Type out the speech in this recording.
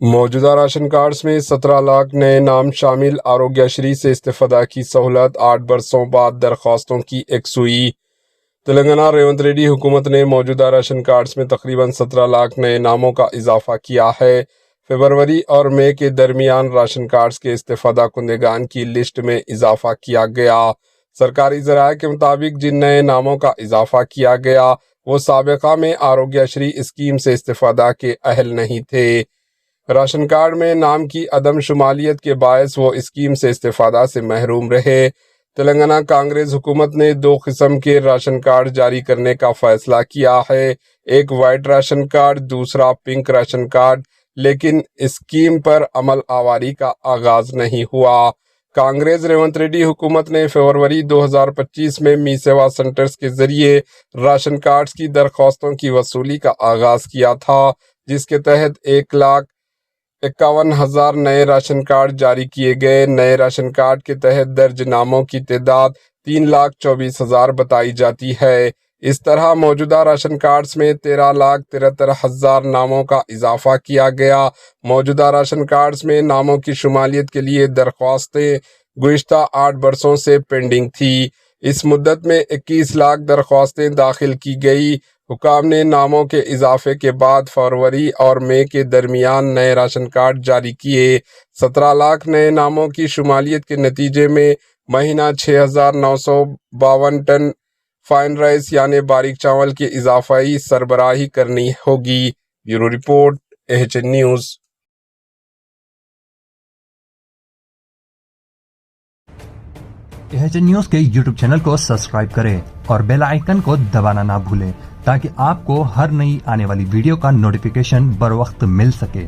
موجودہ ration cards میں 17 لاکھ نئے نام شامل۔ آروگیہ شری سے استفادہ کی سہولت، 8 برسوں بعد درخواستوں کی یکسوئی۔ تلنگانہ ریونت ریڈی حکومت نے موجودہ راشن کارڈز میں تقریباً 17 لاکھ نئے ناموں کا اضافہ کیا ہے۔ فروری اور مئی کے درمیان راشن کارڈز کے استفادہ کنندگان کی لسٹ میں اضافہ کیا گیا۔ سرکاری ذرائع کے مطابق جن نئے ناموں کا اضافہ کیا گیا وہ سابقہ میں آروگیہ شری اسکیم سے استفادہ کے اہل نہیں تھے۔ راشن کارڈ میں نام کی عدم شمالیت کے باعث وہ اسکیم سے استفادہ سے محروم رہے۔ تلنگانہ کانگریس حکومت نے 2 قسم کے راشن کارڈ جاری کرنے کا فیصلہ کیا ہے، ایک وائٹ راشن کارڈ، دوسرا پنک راشن کارڈ، لیکن اسکیم پر عمل آوری کا آغاز نہیں ہوا۔ کانگریس ریونت ریڈی حکومت نے فروری 2025 میں می سیوا سینٹرز کے ذریعے راشن کارڈز کی درخواستوں کی وصولی کا آغاز کیا تھا، جس کے تحت 1,51,000 نئے راشن کارڈ جاری کیے گئے۔ نئے راشن کارڈ کے تحت درج ناموں کی تعداد 3,24,000 بتائی جاتی ہے۔ اس طرح موجودہ راشن کارڈز میں 13,73,000 ناموں کا اضافہ کیا گیا۔ موجودہ راشن کارڈز میں ناموں کی شمالیت کے لیے درخواستیں گزشتہ 8 برسوں سے پینڈنگ تھی۔ اس مدت میں 21 لاکھ درخواستیں داخل کی گئی۔ حکام نے ناموں کے اضافے کے بعد فروری اور مئی کے درمیان نئے راشن کارڈ جاری کیے۔ 17 لاکھ نئے ناموں کی شمالیت کے نتیجے میں مہینہ 6,952 ٹن فائن رائس یعنی باریک چاول کی اضافی سربراہی کرنی ہوگی۔ Bureau report, AHN news. AHN news کے YouTube چینل کو سبسکرائب کریں اور بیل آئیکن کو دبانا نہ بھولیں تاکہ آپ کو ہر نئی آنے والی ویڈیو کا نوٹیفیکیشن بر وقت مل سکے۔